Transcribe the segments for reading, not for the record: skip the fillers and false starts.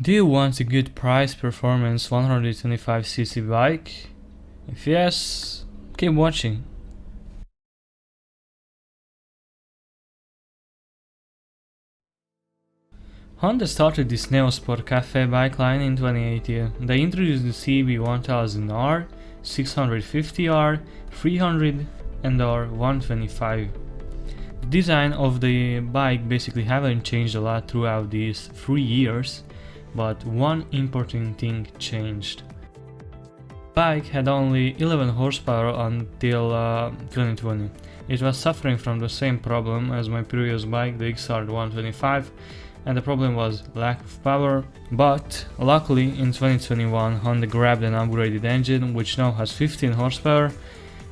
Do you want a good price performance 125cc bike? If yes, keep watching. Honda started this Neosport Cafe bike line in 2018. They introduced the CB1000R, 650R, 300 and R125. The design of the bike basically haven't changed a lot throughout these 3 years, but one important thing changed. The bike had only 11 horsepower until 2020. It was suffering from the same problem as my previous bike, the XR125, and the problem was lack of power, but luckily in 2021 Honda grabbed an upgraded engine which now has 15 horsepower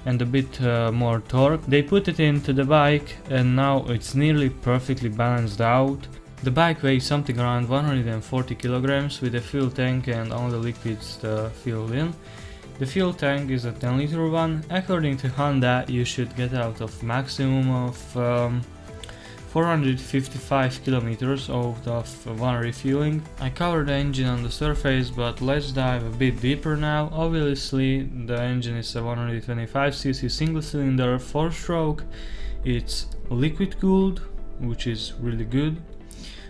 and a bit more torque. They put it into the bike and now it's nearly perfectly balanced out. The bike weighs something around 140 kilograms with a fuel tank and all the liquids to fill in. The fuel tank is a 10-liter one. According to Honda, you should get out of maximum of 455 kilometers out of one refueling. I covered the engine on the surface, but let's dive a bit deeper now. Obviously, the engine is a 125cc single cylinder 4-stroke. It's liquid cooled, which is really good.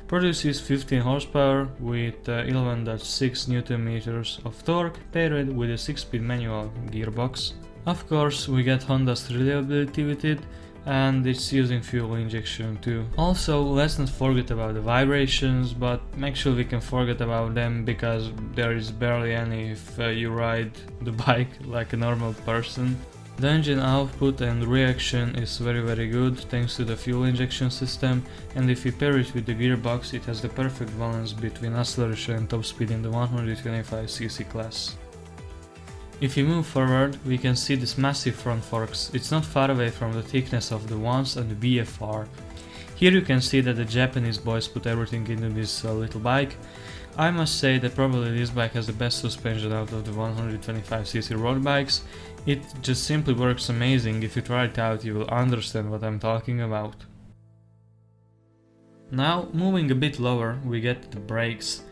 Produces 15 horsepower with 11.6 Newton meters of torque paired with a 6-speed manual gearbox. Of course, we get Honda's reliability with it, and it's using fuel injection too. Also, let's not forget about the vibrations, but actually we can forget about them because there is barely any if you ride the bike like a normal person. The engine output and reaction is very good thanks to the fuel injection system, and if you pair it with the gearbox, it has the perfect balance between acceleration and top speed in the 125cc class. If you move forward, we can see this massive front forks. It's not far away from the thickness of the ones on the BFR. Here you can see that the Japanese boys put everything into this little bike. I must say that probably this bike has the best suspension out of the 125cc road bikes. It just simply works amazing. If you try it out, you will understand what I'm talking about. Now, moving a bit lower, we get the brakes.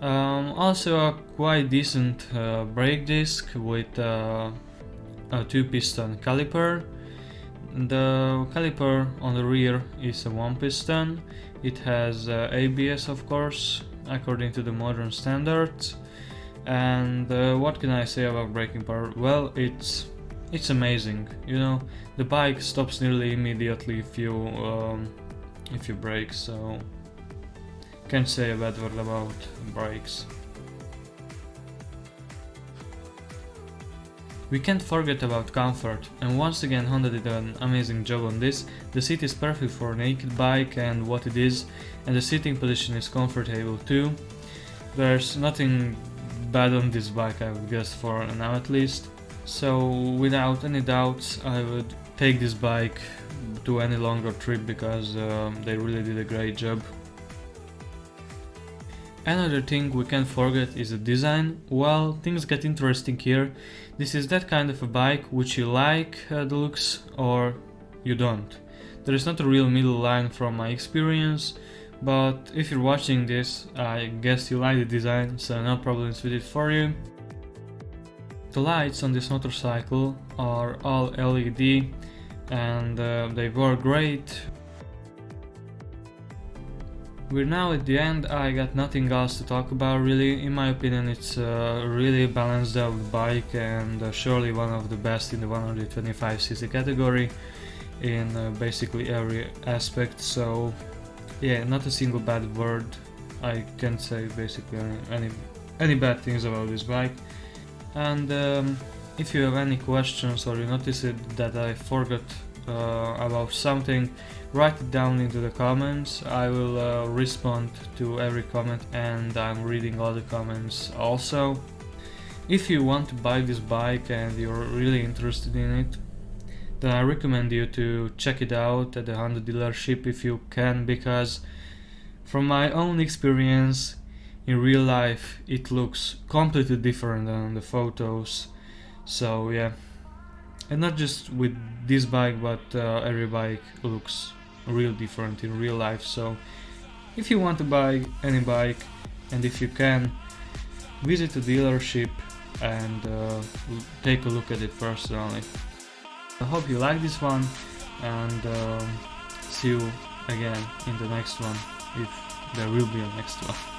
Also a quite decent brake disc with a 2-piston caliper. The caliper on the rear is a 1-piston. It has ABS, of course, according to the modern standards. And what can I say about braking power? Well, it's amazing. You know, the bike stops nearly immediately if you brake, so can't say a bad word about brakes. We can't forget about comfort, and once again Honda did an amazing job on this. The seat is perfect for a naked bike and what it is, and the sitting position is comfortable too. There's nothing bad on this bike, I would guess, for now at least. So without any doubts I would take this bike to any longer trip because they really did a great job. Another thing we can't forget is the design. Well, things get interesting here. This is that kind of a bike which you like the looks or you don't. There is not a real middle line from my experience, but if you're watching this, I guess you like the design, so no problems with it for you. The lights on this motorcycle are all LED and they work great. We're now at the end. I got nothing else to talk about really. In my opinion, it's a really balanced out bike and surely one of the best in the 125cc category in basically every aspect. So yeah, not a single bad word. I can't say basically any bad things about this bike. And if you have any questions or you notice that I forgot about something, write it down into the comments. I will respond to every comment and I'm reading all the comments also. If you want to buy this bike and you're really interested in it, then I recommend you to check it out at the Honda dealership if you can, because from my own experience in real life it looks completely different than the photos. So yeah, and not just with this bike, but every bike looks real different in real life. So if you want to buy any bike, and if you can, visit a dealership and take a look at it personally. I hope you like this one, and see you again in the next one, if there will be a next one.